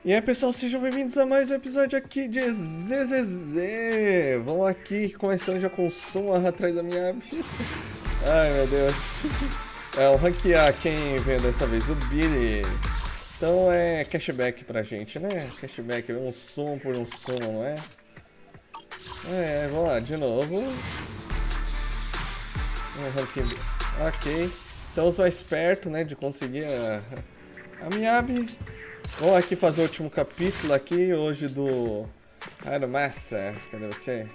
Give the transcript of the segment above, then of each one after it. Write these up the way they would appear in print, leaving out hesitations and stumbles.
E aí pessoal, sejam bem-vindos a mais um episódio aqui de ZZZ. Vamos aqui, começando já com o som atrás da minha aba. Ai meu Deus. É, o ranquear quem veio dessa vez, o Billy. Então é cashback pra gente, né? Cashback, um som por um som, não é? É, vamos lá, de novo. Um ranking. Ok. Então os mais perto, né, de conseguir a Miyabi. Vamos aqui fazer o último capítulo aqui, hoje do Massa. Cadê você?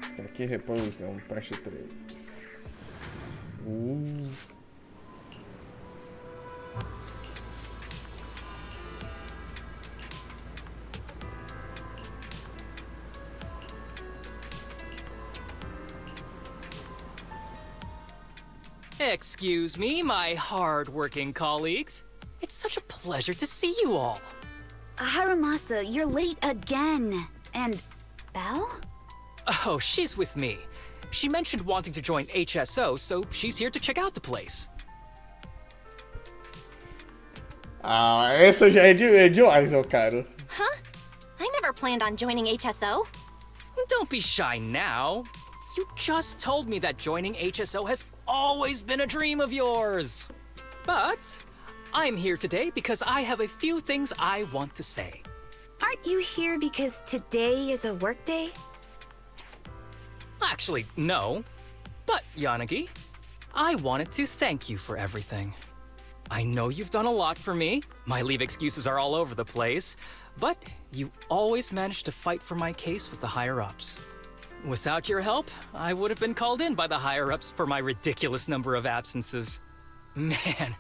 Esse aqui, Reposição, parte 3. Excuse me, my hard-working colleagues. It's such a pleasure to see you all. Haramasa, you're late again. And Belle? Oh, she's with me. She mentioned wanting to join HSO, so she's here to check out the place. Ah, essa já é demais, meu caro. Huh? I never planned on joining HSO. Don't be shy now. You just told me that joining HSO has always been a dream of yours. But I'm here today because I have a few things I want to say. Aren't you here because today is a work day? Actually, no. But, Yanagi, I wanted to thank you for everything. I know you've done a lot for me. My leave excuses are all over the place. But you always managed to fight for my case with the higher-ups. Without your help, I would have been called in by the higher-ups for my ridiculous number of absences. Man,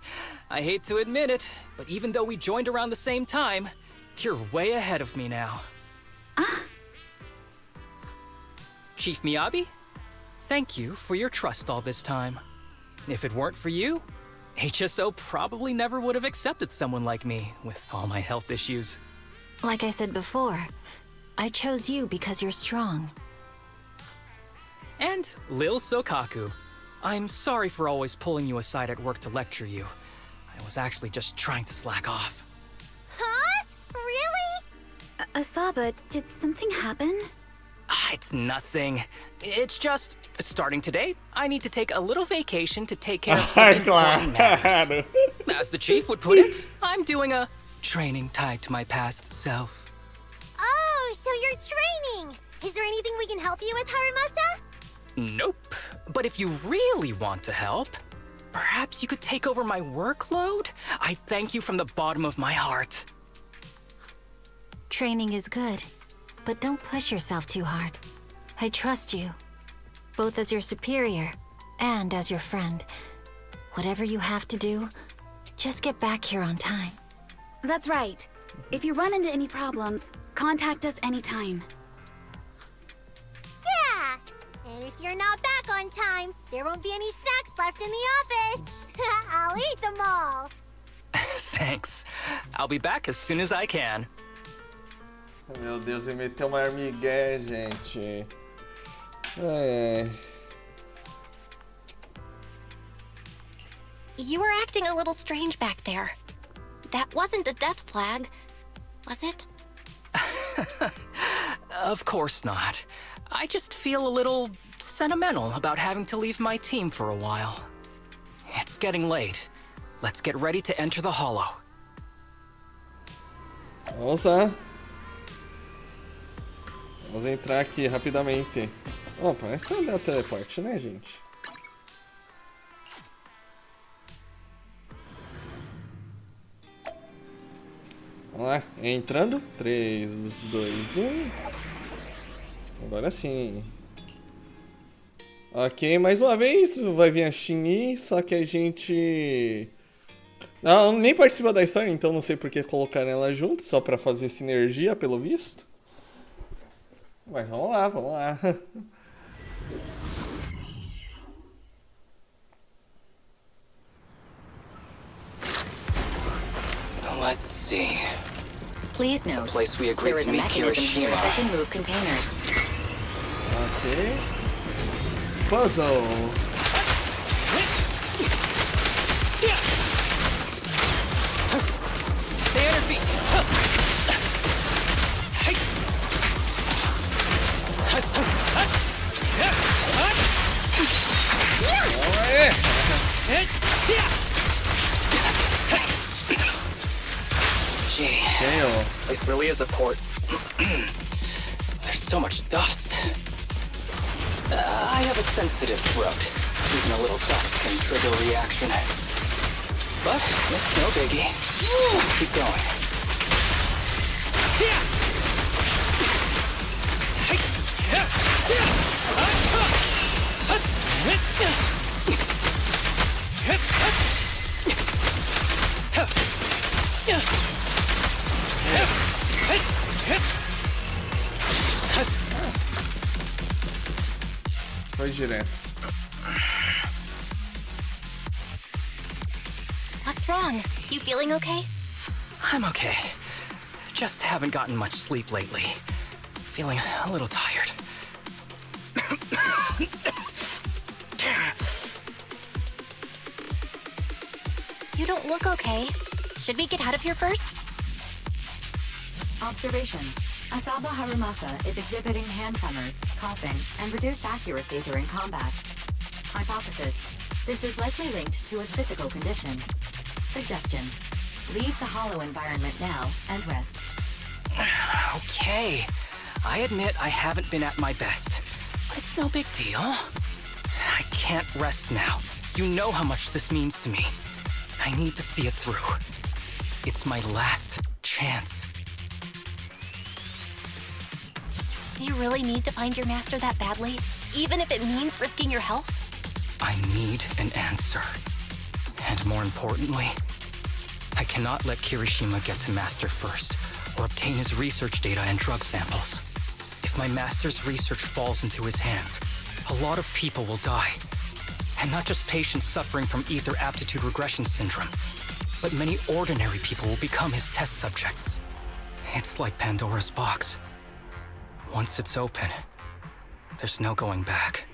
I hate to admit it, but even though we joined around the same time, you're way ahead of me now. Chief Miyabi, thank you for your trust all this time. If it weren't for you, HSO probably never would have accepted someone like me with all my health issues. Like I said before, I chose you because you're strong. And Lil Sokaku, I'm sorry for always pulling you aside at work to lecture you. I was actually just trying to slack off. Huh? Really? Asaba, did something happen? It's nothing. It's just, starting today, I need to take a little vacation to take care of some important matters. As the chief would put it, I'm doing a training tied to my past self. Oh, so you're training! Is there anything we can help you with, Haramasa? Nope. But if you really want to help, perhaps you could take over my workload? I thank you from the bottom of my heart. Training is good, but don't push yourself too hard. I trust you, both as your superior and as your friend. Whatever you have to do, just get back here on time. That's right. If you run into any problems, contact us anytime. Yeah! And if you're not back on time, there won't be any snacks left in the office. I'll eat them all. Thanks. I'll be back as soon as I can. Meu Deus, ele meteu uma armigué, gente. É. You were acting a little strange back there. That wasn't a death flag, was it? Of course not. I just feel a little sentimental about having to leave my team for a while. It's getting late. Let's get ready to enter the Hollow. Vamos lá. Vamos entrar aqui rapidamente. Ó, parece andar o teleporte, né, gente? Vamos lá, entrando. 3, 2, 1. Agora sim. Ok, mais uma vez vai vir a Shin-Yi, só que a gente... Não, nem participa da história, então não sei por que colocaram ela junto, só pra fazer sinergia, pelo visto. Mas vamos lá, vamos lá. Let's see. Please note, The place we agreed there is to a meet mechanism here Kirishima. that can move containers. Ok. Puzzle. This place really is a port. There's so much dust. I have a sensitive throat. Even a little dust can trigger a reaction. But it's no biggie. Let's keep going. Foi direto. What's wrong? You feeling okay? I'm okay. Just haven't gotten much sleep lately. Feeling a little tired. You don't look okay. Should we get out of here first? Observation. Asaba Harumasa is exhibiting hand tremors, coughing, and reduced accuracy during combat. Hypothesis. This is likely linked to his physical condition. Suggestion. Leave the hollow environment now and rest. Okay. I admit I haven't been at my best. But it's no big deal. I can't rest now. You know how much this means to me. I need to see it through. It's my last chance. Do you really need to find your master that badly? Even if it means risking your health? I need an answer. And more importantly, I cannot let Kirishima get to Master first, or obtain his research data and drug samples. If my Master's research falls into his hands, a lot of people will die. And not just patients suffering from ether aptitude regression syndrome, but many ordinary people will become his test subjects. It's like Pandora's box. Once it's open, there's no going back.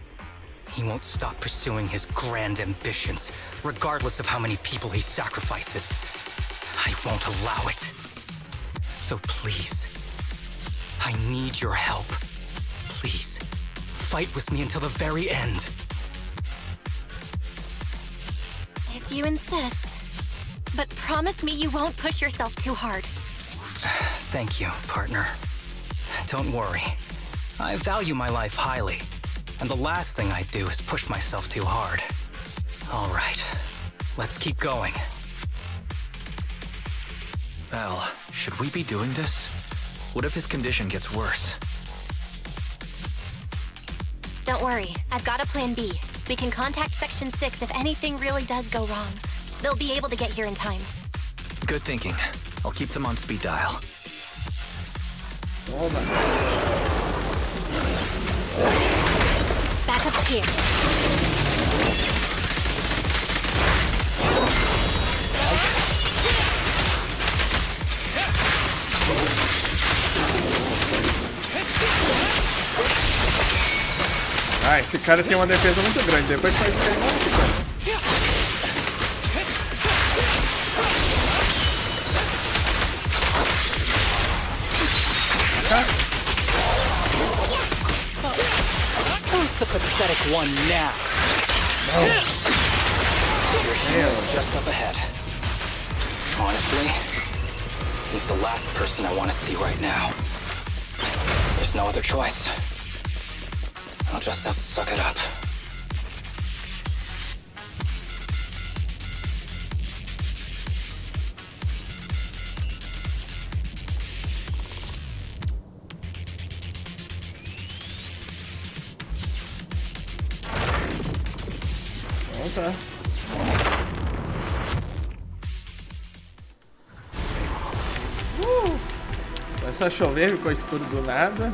He won't stop pursuing his grand ambitions, regardless of how many people he sacrifices. I won't allow it. So please, I need your help. Please, fight with me until the very end. If you insist. But promise me you won't push yourself too hard. Thank you, partner. Don't worry. I value my life highly, and the last thing I'd do is push myself too hard. All right, let's keep going. Al, should we be doing this? What if his condition gets worse? Don't worry, I've got a plan B. We can contact Section 6 if anything really does go wrong. They'll be able to get here in time. Good thinking. I'll keep them on speed dial. Hold on. Back up here. Ah, esse cara tem uma defesa muito grande. Depois faz isso aí. Who's the pathetic one now? Here's just up ahead. Honestly, he's the last person I want to see right now. There's no other choice. I'll just have to suck it up. Vamos lá. Começou a chover, ficou escuro do nada.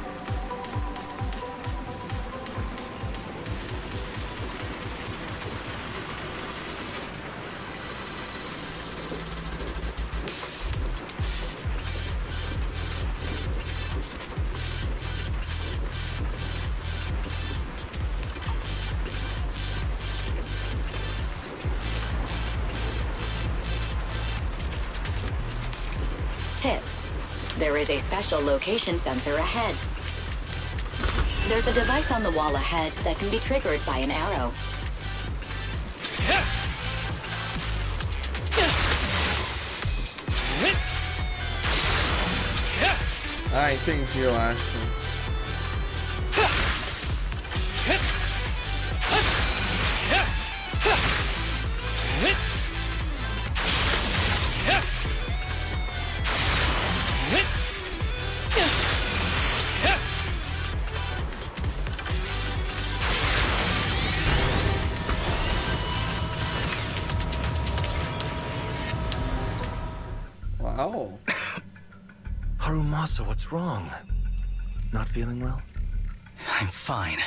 Tip. There is a special location sensor ahead. There's a device on the wall ahead that can be triggered by an arrow. Ah, entendi, eu acho. Wow. Harumasa, what's wrong? Not feeling well? I'm fine.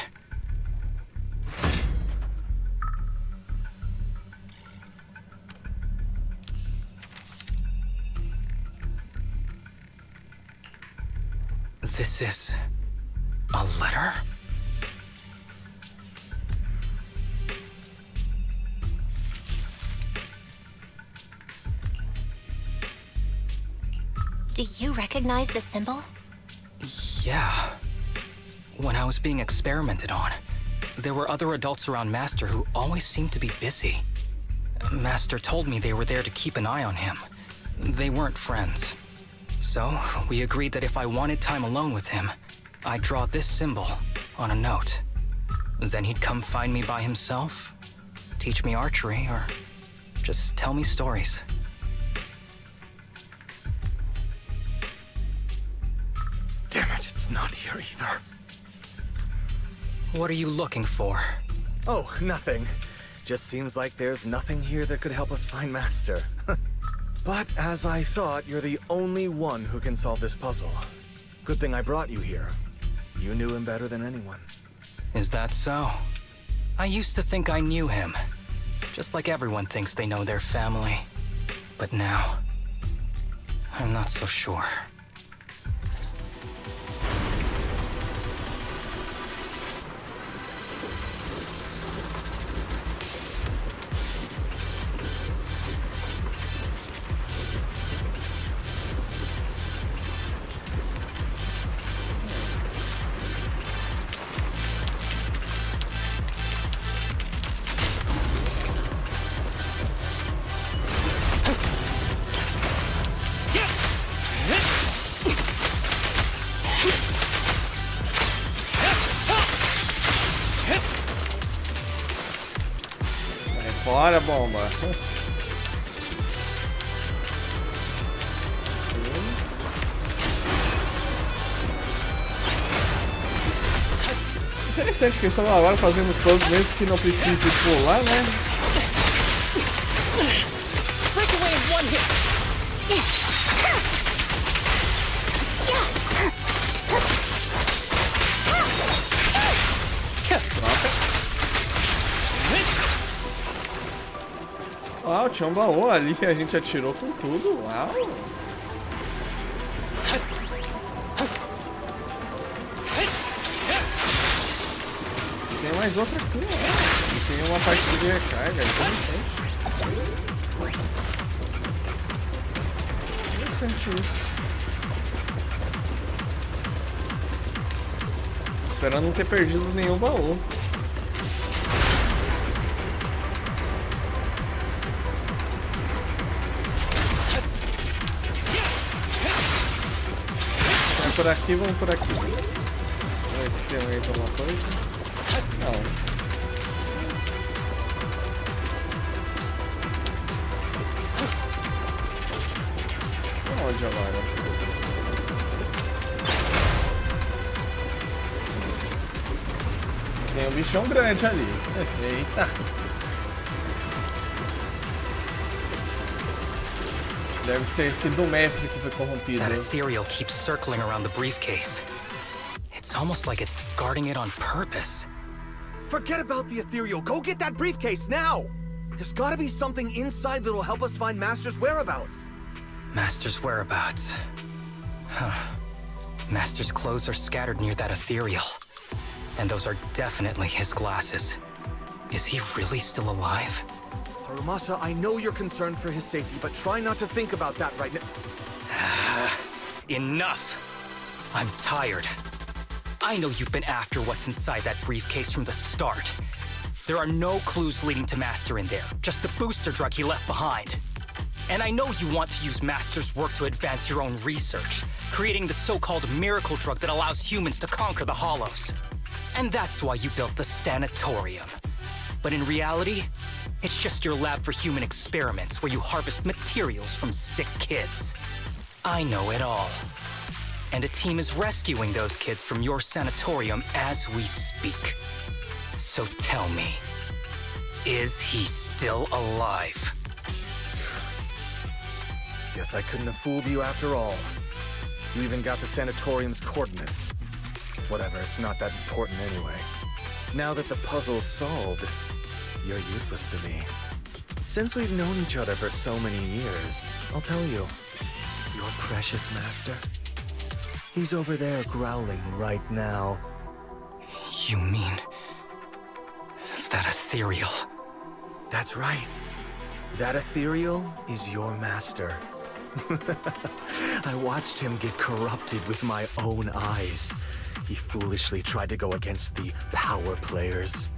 This is a letter? Do you recognize the symbol? Yeah. When I was being experimented on, there were other adults around Master who always seemed to be busy. Master told me they were there to keep an eye on him. They weren't friends. So, we agreed that if I wanted time alone with him, I'd draw this symbol on a note. Then he'd come find me by himself, teach me archery, or just tell me stories. Damn it, it's not here either. What are you looking for? Oh, nothing. Just seems like there's nothing here that could help us find Master. But as I thought, you're the only one who can solve this puzzle. Good thing I brought you here. You knew him better than anyone. Is that so? I used to think I knew him. Just like everyone thinks they know their family. But now, I'm not so sure. Fora, bomba. Interessante que eles estão agora fazendo os puzzles mesmo que não precise pular, né? Breakaway in one hit. Uau, tinha um baú ali que a gente atirou com tudo. Uau! Tem mais outra aqui, ó. E tem uma parte de recarga. Interessante isso. Esperando não ter perdido nenhum baú. Por aqui, vamos por aqui. Vamos ver se tem mais alguma coisa. Não. Onde agora? Tem um bichão grande ali. Eita! Deve ser esse do mestre que foi corrompido. That ethereal keeps circling around the briefcase. It's almost like it's guarding it on purpose. Forget about the ethereal. Go get that briefcase now! There's gotta be something inside that'll help us find Master's whereabouts. Master's whereabouts. Huh. Master's clothes are scattered near that ethereal. And those are definitely his glasses. Is he really still alive? Harumasa, I know you're concerned for his safety, but try not to think about that right now. Enough! I'm tired. I know you've been after what's inside that briefcase from the start. There are no clues leading to Master in there, just the booster drug he left behind. And I know you want to use Master's work to advance your own research, creating the so-called miracle drug that allows humans to conquer the Hollows. And that's why you built the sanatorium. But in reality, it's just your lab for human experiments where you harvest materials from sick kids. I know it all. And a team is rescuing those kids from your sanatorium as we speak. So tell me, is he still alive? Guess I couldn't have fooled you after all. You even got the sanatorium's coordinates. Whatever, it's not that important anyway. Now that the puzzle's solved, you're useless to me. Since we've known each other for so many years, I'll tell you, your precious master, he's over there growling right now. You mean that ethereal? That's right. That ethereal is your master. I watched him get corrupted with my own eyes. He foolishly tried to go against the power players.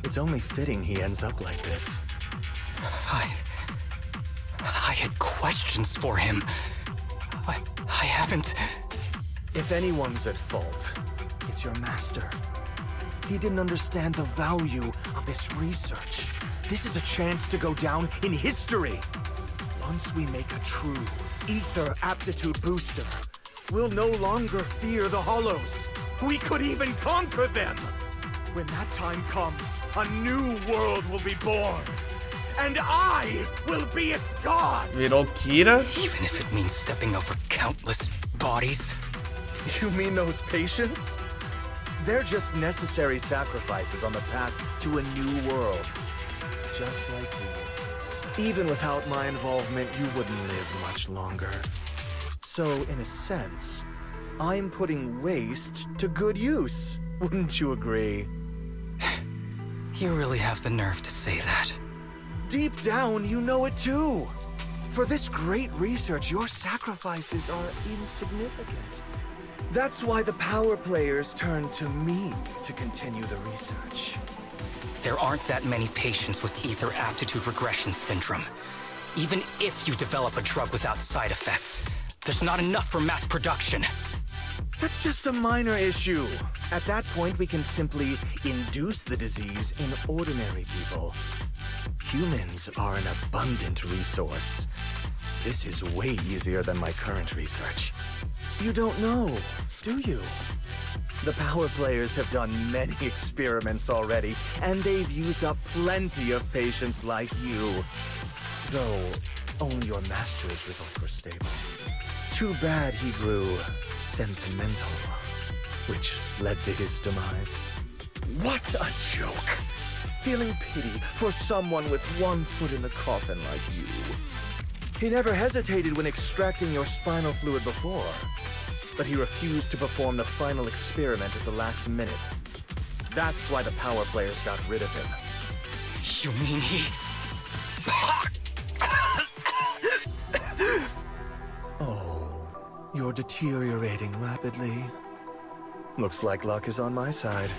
It's only fitting he ends up like this. I had questions for him. I haven't... If anyone's at fault, it's your master. He didn't understand the value of this research. This is a chance to go down in history. Once we make a true ether aptitude booster, we'll no longer fear the Hollows. We could even conquer them. When that time comes, a new world will be born. And I will be its god! Virou Kira? Even if it means stepping over countless bodies? You mean those patients? They're just necessary sacrifices on the path to a new world. Just like you. Even without my involvement, you wouldn't live much longer. So, in a sense, I'm putting waste to good use. Wouldn't you agree? You really have the nerve to say that. Deep down, you know it too. For this great research, your sacrifices are insignificant. That's why the power players turn to me to continue the research. There aren't that many patients with ether aptitude regression syndrome. Even if you develop a drug without side effects, there's not enough for mass production. That's just a minor issue. At that point, we can simply induce the disease in ordinary people. Humans are an abundant resource. This is way easier than my current research. You don't know, do you? The power players have done many experiments already, and they've used up plenty of patients like you. Though, only your master's results were stable. Too bad he grew sentimental, which led to his demise. What a joke! Feeling pity for someone with one foot in the coffin like you. He never hesitated when extracting your spinal fluid before, but he refused to perform the final experiment at the last minute. That's why the power players got rid of him. You mean he... Oh, you're deteriorating rapidly. Looks like luck is on my side.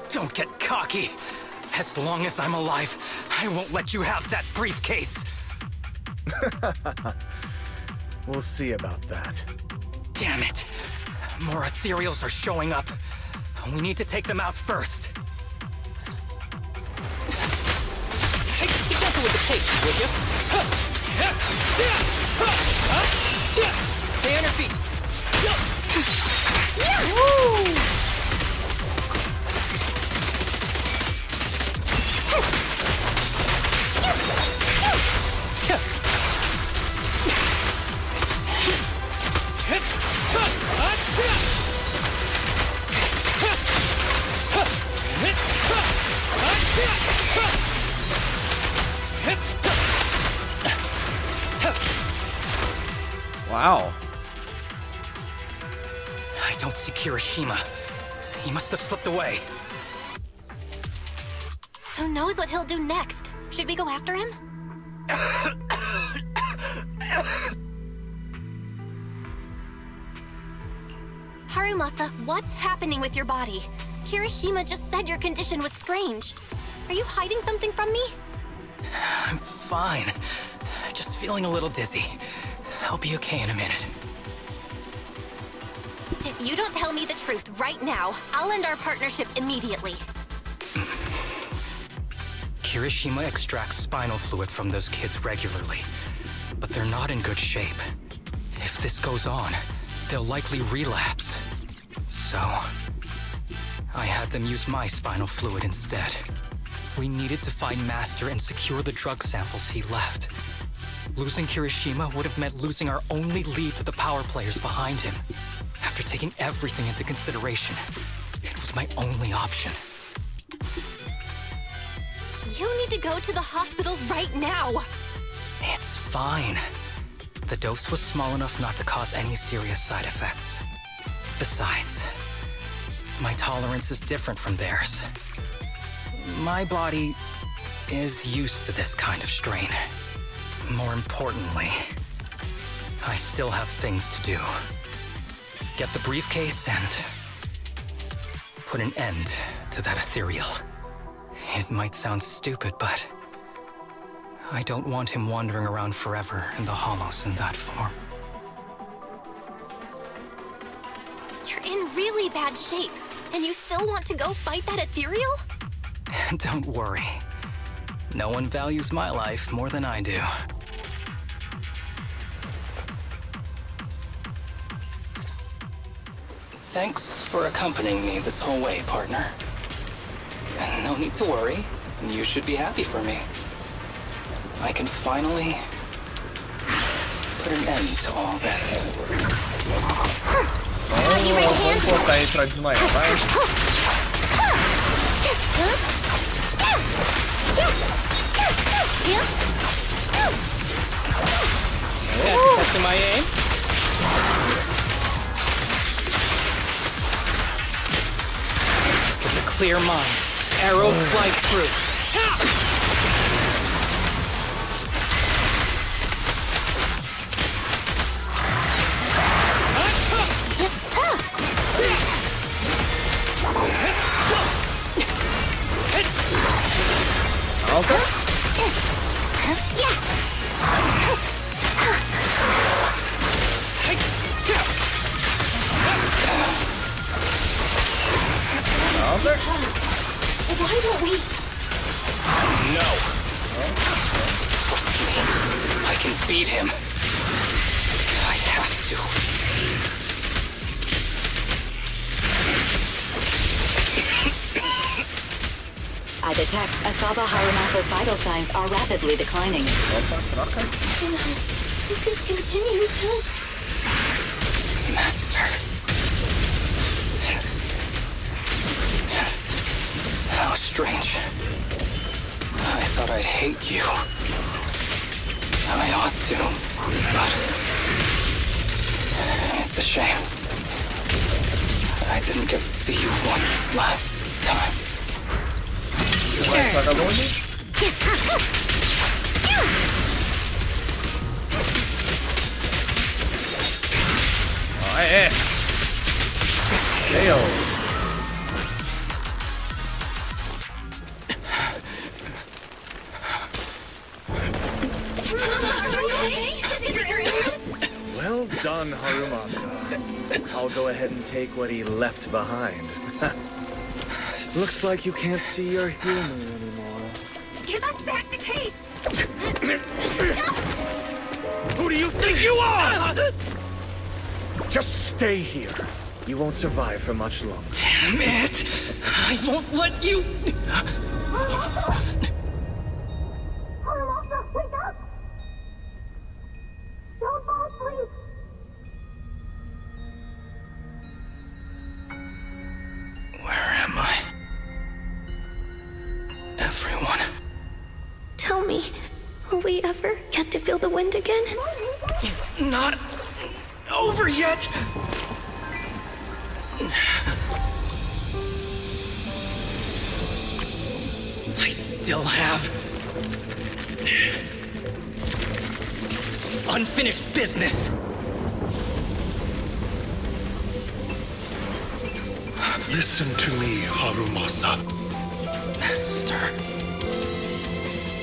Don't get cocky. As long as I'm alive, I won't let you have that briefcase. We'll see about that. Damn it. More ethereals are showing up. We need to take them out first. Hey, be gentle with the cake, will you? Stay on your feet. Woo! Wow. I don't see Kirishima. He must have slipped away. Who knows what he'll do next? Should we go after him? Harumasa, what's happening with your body? Kirishima just said your condition was strange. Are you hiding something from me? fine. Just feeling a little dizzy. I'll be okay in a minute. If you don't tell me the truth right now, I'll end our partnership immediately. Kirishima extracts spinal fluid from those kids regularly, but they're not in good shape. If this goes on, they'll likely relapse. So, I had them use my spinal fluid instead. We needed to find Master and secure the drug samples he left. Losing Kirishima would have meant losing our only lead to the power players behind him. After taking everything into consideration, it was my only option. You need to go to the hospital right now. It's fine. The dose was small enough not to cause any serious side effects. Besides, my tolerance is different from theirs. My body is used to this kind of strain. More importantly, I still have things to do. Get the briefcase and put an end to that ethereal. It might sound stupid, but I don't want him wandering around forever in the hollows in that form. You're in really bad shape, and you still want to go fight that ethereal? Don't worry. No one values my life more than I do. Thanks for accompanying me this whole way, partner. No need to worry. You should be happy for me. I can finally put an end to all this. Vamos botar aí pra desmaiar, vai. Yeah, detecting my aim. With a clear mind, arrows fly through. Okay. Why don't we? No. Trust me. I can beat him. I have to. I detect Asaba Harumasa's vital signs are rapidly declining. If this continues, help. Master. How strange. I thought I'd hate you. I ought to, but it's a shame. I didn't get to see you one last time. Mais vagabundo. Ah, é. Damn. Well done, Harumasa. I'll go ahead and take what he left behind. Looks like you can't see your humor anymore. Give us back the case. Who do you think you are? Just stay here. You won't survive for much longer. Damn it! I won't let you... Harumasa, wake up! Don't fall asleep. Where am I? Everyone. Tell me, will we ever get to feel the wind again? It's not over yet! I still have unfinished business. Listen to me, Harumasa. Master.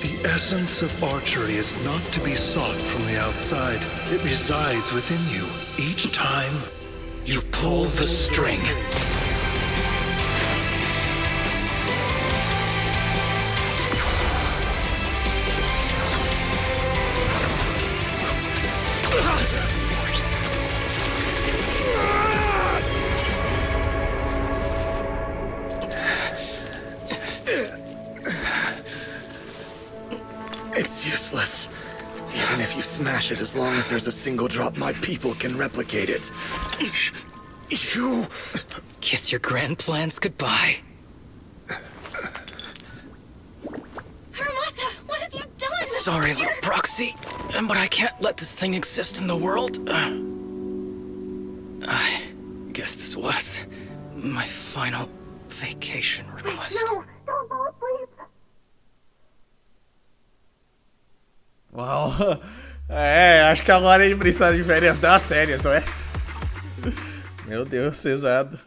The essence of archery is not to be sought from the outside. It resides within you each time you pull the string. It's useless. Even if you smash it, as long as there's a single drop, my people can replicate it. You... Kiss your grand plans goodbye. Haramasa, what have you done? Sorry, little proxy, but I can't let this thing exist in the world. I guess this was my final vacation request. No, don't fall asleep. Uau. É, acho que agora ele precisa de férias das sérias, não é? Meu Deus, cesado.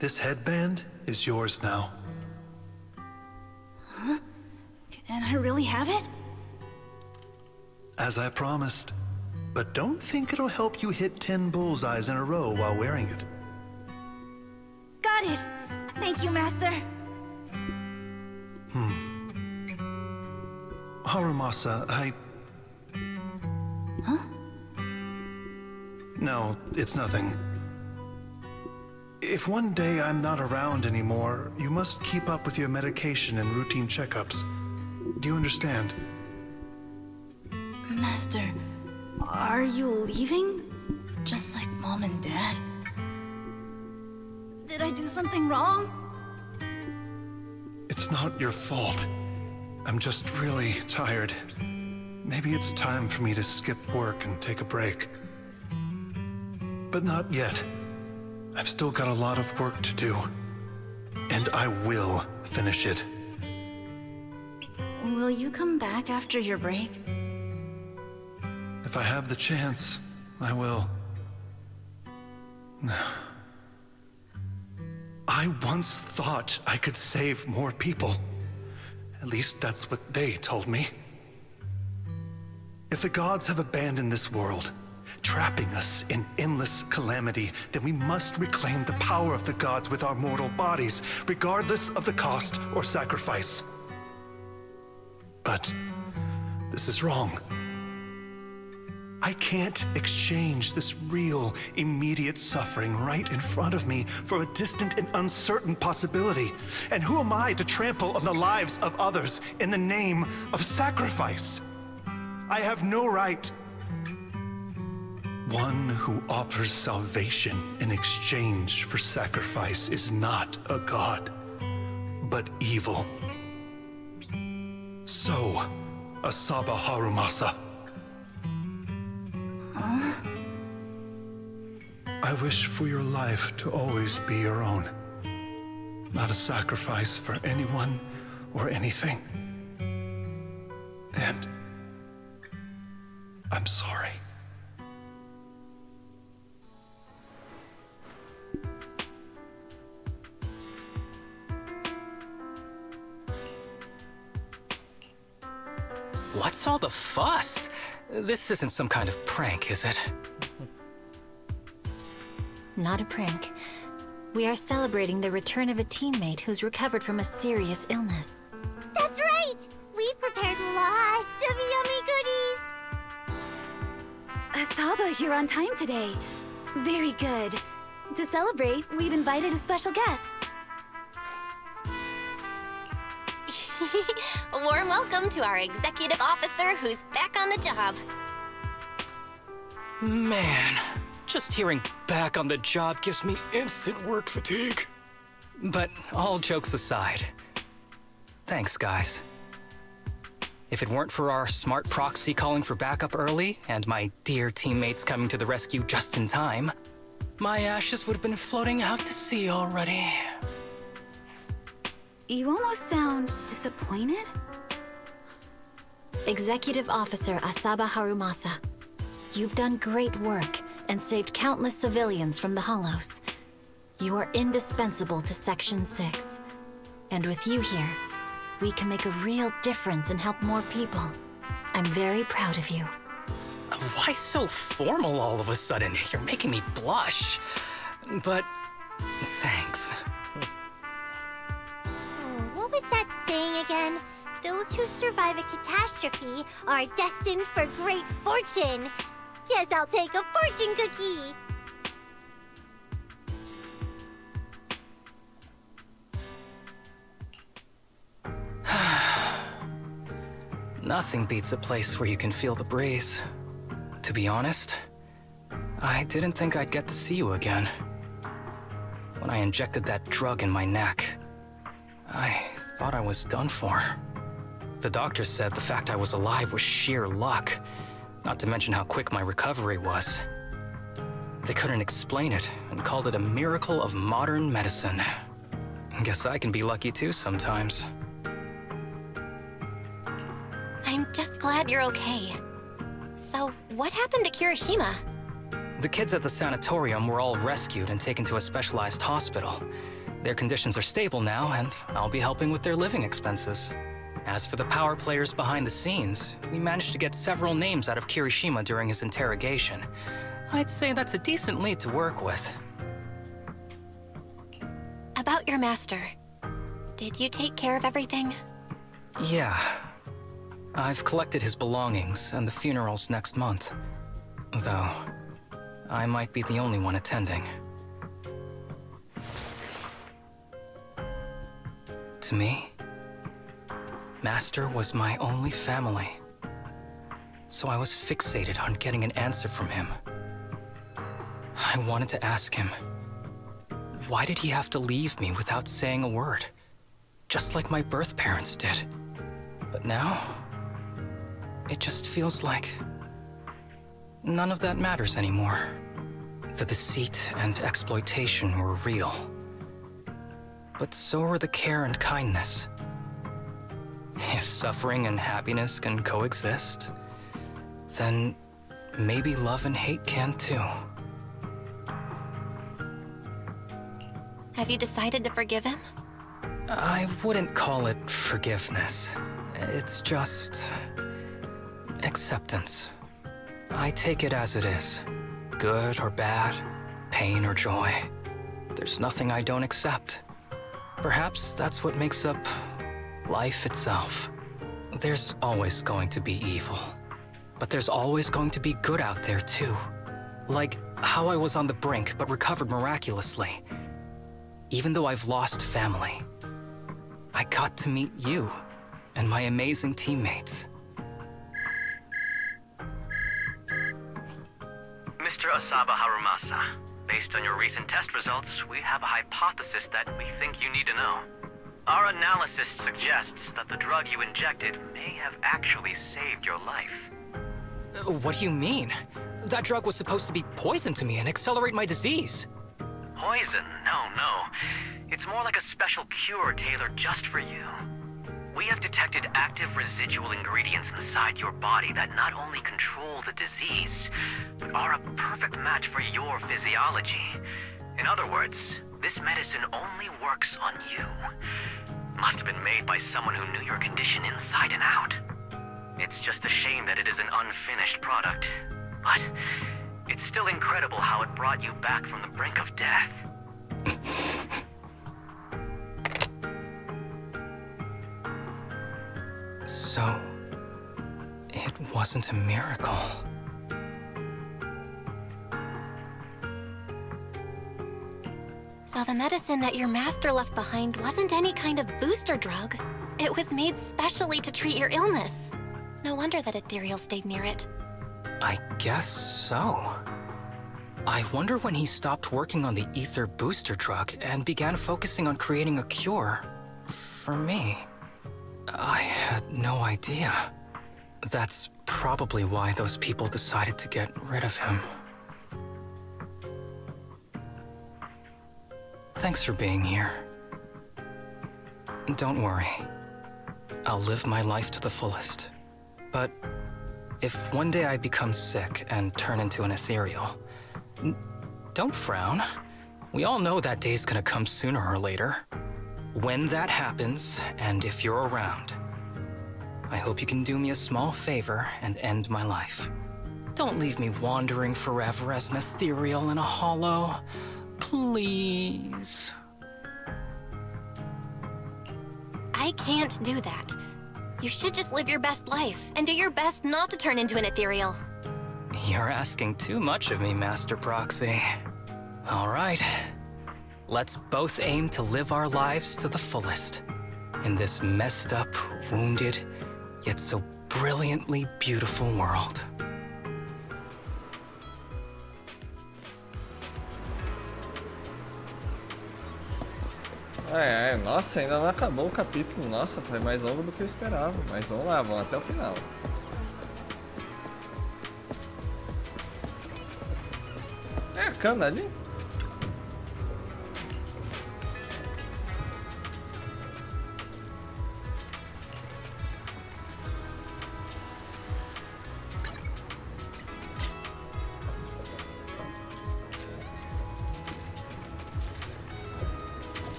This headband is yours now. Huh? Can I really have it? As I promised. But don't think it'll help you hit 10 bullseyes in a row while wearing it. Got it! Thank you, Master. Harumasa, Huh? No, it's nothing. If one day I'm not around anymore, you must keep up with your medication and routine checkups. Do you understand? Master, are you leaving? Just like Mom and Dad? Did I do something wrong? It's not your fault. I'm just really tired. Maybe it's time for me to skip work and take a break. But not yet. I've still got a lot of work to do. And I will finish it. Will you come back after your break? If I have the chance, I will. I once thought I could save more people. At least that's what they told me. If the gods have abandoned this world, trapping us in endless calamity, then we must reclaim the power of the gods with our mortal bodies, regardless of the cost or sacrifice. But this is wrong. I can't exchange this real, immediate suffering right in front of me for a distant and uncertain possibility. And who am I to trample on the lives of others in the name of sacrifice? I have no right. One who offers salvation in exchange for sacrifice is not a god, but evil. So, Asaba Harumasa. I wish for your life to always be your own. Not a sacrifice for anyone or anything. And I'm sorry. What's all the fuss? This isn't some kind of prank, is it? Not a prank. We are celebrating the return of a teammate who's recovered from a serious illness. That's right! We've prepared lots of yummy goodies! Asaba, you're on time today. Very good. To celebrate, we've invited a special guest. Warm welcome to our executive officer who's back on the job. Man, just hearing back on the job gives me instant work fatigue. But all jokes aside, thanks, guys. If it weren't for our smart proxy calling for backup early and my dear teammates coming to the rescue just in time, my ashes would have been floating out to sea already. You almost sound disappointed? Executive Officer Asaba Harumasa, you've done great work and saved countless civilians from the Hollows. You are indispensable to Section 6. And with you here, we can make a real difference and help more people. I'm very proud of you. Why so formal all of a sudden? You're making me blush. But thanks. What was that saying again? Those who survive a catastrophe are destined for great fortune. Guess I'll take a fortune cookie. Nothing beats a place where you can feel the breeze. To be honest, I didn't think I'd get to see you again. When I injected that drug in my neck, I thought I was done for. The doctor said the fact I was alive was sheer luck, not to mention how quick my recovery was. They couldn't explain it and called it a miracle of modern medicine. Guess I can be lucky too sometimes. I'm just glad you're okay. So, what happened to Kirishima? The kids at the sanatorium were all rescued and taken to a specialized hospital. Their conditions are stable now, and I'll be helping with their living expenses. As for the power players behind the scenes, we managed to get several names out of Kirishima during his interrogation. I'd say that's a decent lead to work with. About your master. Did you take care of everything? Yeah. I've collected his belongings, and the funeral's next month. Though, I might be the only one attending. To me, Master was my only family. So I was fixated on getting an answer from him. I wanted to ask him, why did he have to leave me without saying a word? Just like my birth parents did. But now, it just feels like none of that matters anymore. The deceit and exploitation were real. But so were the care and kindness. If suffering and happiness can coexist, then maybe love and hate can too. Have you decided to forgive him? I wouldn't call it forgiveness. It's just acceptance. I take it as it is. Good or bad, pain or joy. There's nothing I don't accept. Perhaps that's what makes up life itself. There's always going to be evil. But there's always going to be good out there too. Like how I was on the brink but recovered miraculously. Even though I've lost family, I got to meet you and my amazing teammates. Mr. Asaba Harumasa, based on your recent test results, we have a hypothesis that we think you need to know. Our analysis suggests that the drug you injected may have actually saved your life. What do you mean? That drug was supposed to be poison to me and accelerate my disease. Poison? No. It's more like a special cure tailored just for you. We have detected active residual ingredients inside your body that not only control the disease, but are a perfect match for your physiology. In other words, this medicine only works on you. Must have been made by someone who knew your condition inside and out. It's just a shame that it is an unfinished product. But it's still incredible how it brought you back from the brink of death. So, it wasn't a miracle. So the medicine that your master left behind wasn't any kind of booster drug. It was made specially to treat your illness. No wonder that Ethereal stayed near it. I guess so. I wonder when he stopped working on the ether booster drug and began focusing on creating a cure for me. I had no idea. That's probably why those people decided to get rid of him. Thanks for being here. Don't worry. I'll live my life to the fullest. But if one day I become sick and turn into an ethereal, don't frown. We all know that day's gonna come sooner or later. When that happens, and if you're around, I hope you can do me a small favor and end my life. Don't leave me wandering forever as an ethereal in a hollow. Please. I can't do that. You should just live your best life and do your best not to turn into an ethereal. You're asking too much of me, Master Proxy. All right. Let's both aim to live our lives to the fullest. In this messed up, wounded, yet so brilliantly beautiful world. Nossa, ainda não acabou o capítulo. Nossa, foi mais longo do que eu esperava. Mas vamos lá, vamos até o final. É a cana ali?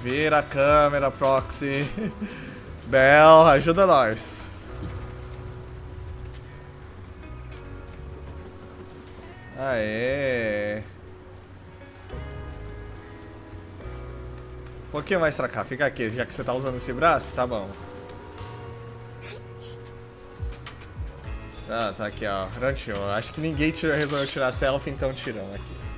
Vira a câmera, Proxy. Bel, ajuda nós. Aê. Um pouquinho mais pra cá, fica aqui, já que você tá usando esse braço, tá bom. Ah, tá aqui, ó. Prontinho. Acho que ninguém resolveu tirar selfie, então tiramos aqui.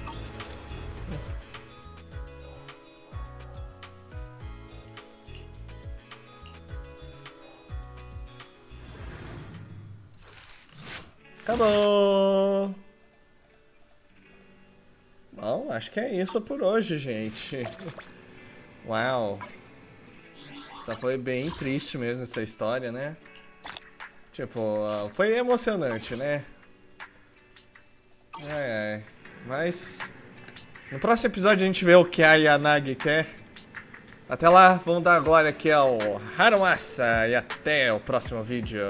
Acabou! Bom, acho que é isso por hoje, gente. Uau! Essa foi bem triste mesmo, essa história, né? Tipo, foi emocionante, né? Mas no próximo episódio a gente vê o que a Yanagi quer. Até lá, vamos dar glória aqui ao Harumasa e até o próximo vídeo.